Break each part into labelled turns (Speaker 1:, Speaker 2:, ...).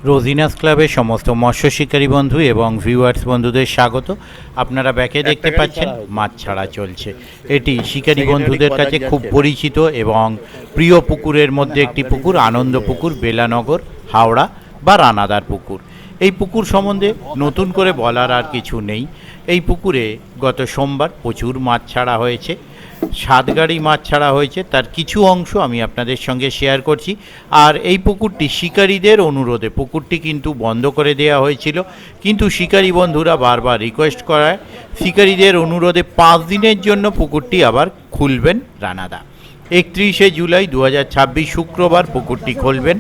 Speaker 1: রোজিনাস ক্লাবের সমস্ত মৎস্য শিকারী বন্ধু এবং ভিউয়ার্স বন্ধুদের স্বাগত। আপনারা ব্যাকে দেখতে পাচ্ছেন মাছ ছাড়া চলছে। এটি শিকারী বন্ধুদের কাছে খুব পরিচিত এবং প্রিয় পুকুরের মধ্যে একটি পুকুর, আনন্দ পুকুর, বেলানগর, হাওড়া বা রানাদার পুকুর। এই পুকুর সম্বন্ধে নতুন করে বলার আর কিছু নেই। এই পুকুরে গত সোমবার প্রচুর মাছ ছাড়া হয়েছে, 7 গাড়ি মাছ ছাড়া হয়েছে। তার কিছু অংশ আমি আপনাদের সঙ্গে শেয়ার করছি। আর এই পুকুরটি শিকারীদের অনুরোধে পুকুরটি কিন্তু বন্ধ করে দেওয়া হয়েছিল, কিন্তু শিকারী বন্ধুরা বারবার রিকোয়েস্ট করায় শিকারীদের অনুরোধে 5 দিনের জন্য পুকুরটি আবার খুলবেন রানাদা। 31শে জুলাই 2026 শুক্রবার পুকুরটি খুলবেন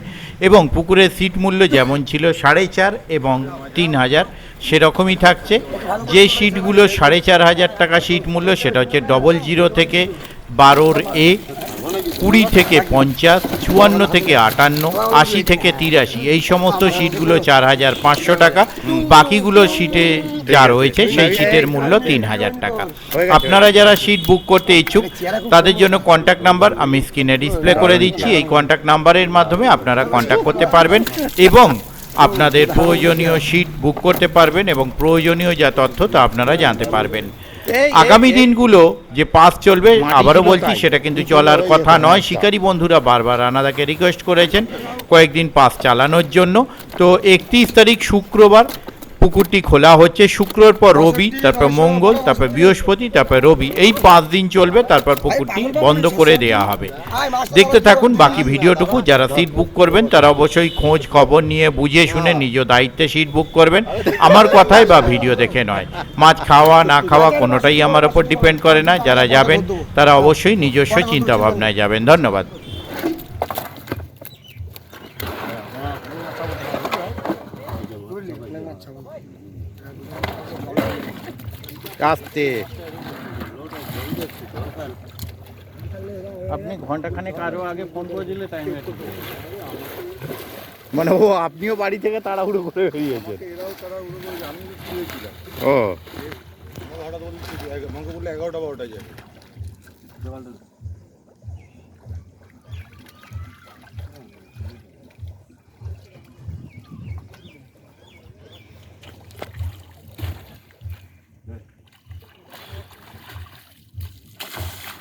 Speaker 1: এবং পুকুরের সিট মূল্য যেমন ছিল 4.5 এবং 3,000 সেরকমই থাকছে। যে সিটগুলো 4,500 টাকা সিট মূল্য সেটা হচ্ছে 00 থেকে 12 এ, 20 থেকে 50, 54 থেকে 58, 80 থেকে 83, এই সমস্ত সিটগুলো 4,500 টাকা। বাকিগুলো সিটে যা রয়েছে সেই সিটের মূল্য 3,000 টাকা। আপনারা যারা সিট বুক করতে ইচ্ছুক তাদের জন্য কন্ট্যাক্ট নাম্বার আমি স্ক্রিনে ডিসপ্লে করে দিচ্ছি। এই কন্ট্যাক্ট নাম্বারের মাধ্যমে আপনারা কন্ট্যাক্ট করতে পারবেন এবং আপনাদের প্রয়োজনীয় সিট বুক করতে পারবেন এবং প্রয়োজনীয় যা তথ্য তা আপনারা জানতে পারবেন। আগামী দিনগুলো যে পাস চলবে, আবারও বলছি, সেটা কিন্তু চলার কথা নয়। শিকারী বন্ধুরা বারবার রানাদাকে রিকোয়েস্ট করেছেন কয়েকদিন পাস চালানোর জন্য। তো 31 তারিখ শুক্রবার পুকুরটি খোলা হচ্ছে। শুক্রবার পর রবি, তারপর মঙ্গল, তারপর বৃহস্পতি, তারপর রবি, এই 5 দিন চলবে। তারপর পুকুরটি বন্ধ করে দেওয়া হবে। দেখতে থাকুন বাকি ভিডিওটুকু। যারা সিট বুক করবেন তারা অবশ্যই খোঁজ খবর নিয়ে বুঝে শুনে নিজ দায়িত্বে সিট বুক করবেন, আমার কথায় বা ভিডিও দেখে নয়। মাছ খাওয়া না খাওয়া কোনোটাই আমার ওপর ডিপেন্ড করে না। যারা যাবেন তারা অবশ্যই নিজস্ব চিন্তাভাবনায় যাবেন। ধন্যবাদ। আসতে আপনি ঘন্টাখানেক আরও আগে ফোন করে দিলে টাইম মানে ও আপনিও বাড়ি থেকে তাড়াহুড়ো করে বেরিয়েছেন। ও
Speaker 2: আমাকে বললে 11টা 12টায় যাবে।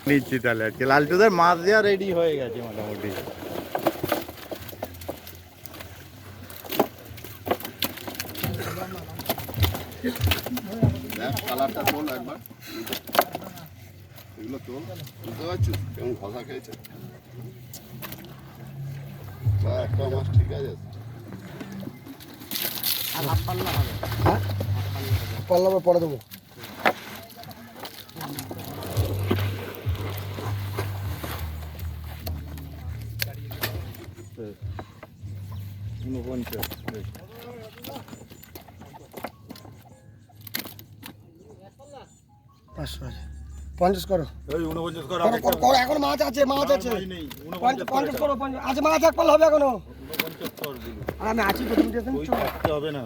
Speaker 1: নিচ্ছি তাহলে আজকে লালটুদের মাছ দেওয়া রেডি হয়ে গেছে মোটামুটি।
Speaker 2: কালারটা তোল একবার, এগুলো তোল, বুঝতে পারছিস কেমন ঘষা খেয়েছে। একটা মাছ ঠিক আছে, পাল্লা পরে দেবো। পঞ্চাশ করো, এখন মাছ আছে, মাছ আছে, 50 করো, আচ্ছা মাছ এক পাল হবে এখনো। আর আমি আছি হবে না,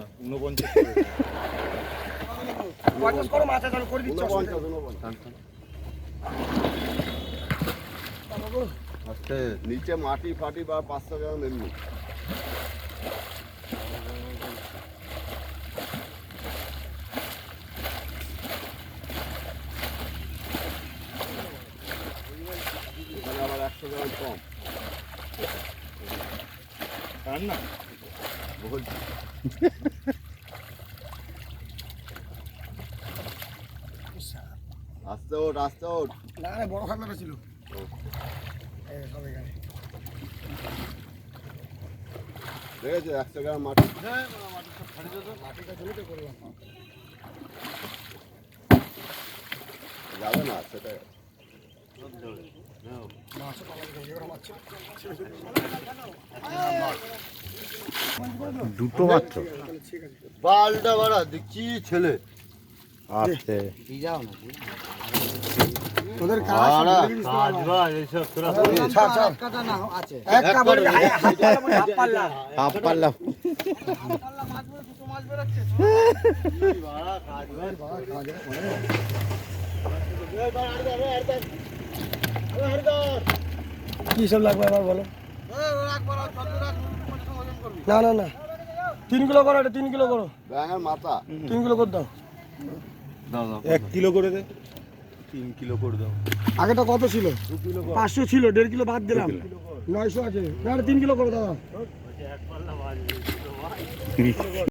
Speaker 2: 49 করো, মাছ আছে করে দিচ্ছি। আচ্ছা নিচে মাটি ফাটি বা 500 গ্রাম এমনি। আবার 100 গ্রাম কম না আস্তে ওঠ, আস্তে ওঠ। না বড় খাতলাটা ছিল। দেখেছে 100 গ্রাম মাটি, যাবে না সেটা।
Speaker 1: দুটো মাত্র
Speaker 2: বালটা বাড়া দেখছি ছেলে
Speaker 1: আসতে
Speaker 2: তোদের কাজ এইসব তোরা আছে একটা বড় হাফ পাল্লা মাছ বেরোচ্ছে বাড়া কাজ কি সব লাগবে আমার বলো। না না না 3 কিলো করো, এটা 3 কিলো করো,
Speaker 3: ব্যাঙের মাথা
Speaker 2: 3 কিলো করে দাও।
Speaker 4: 1 কিলো করে দে, 3 কিলো করে দাও।
Speaker 2: আগেটা কত ছিল? 500 ছিল, 1.5 কিলো বাদ দিলাম, 900 আছে। না 3 কিলো করো দাদা।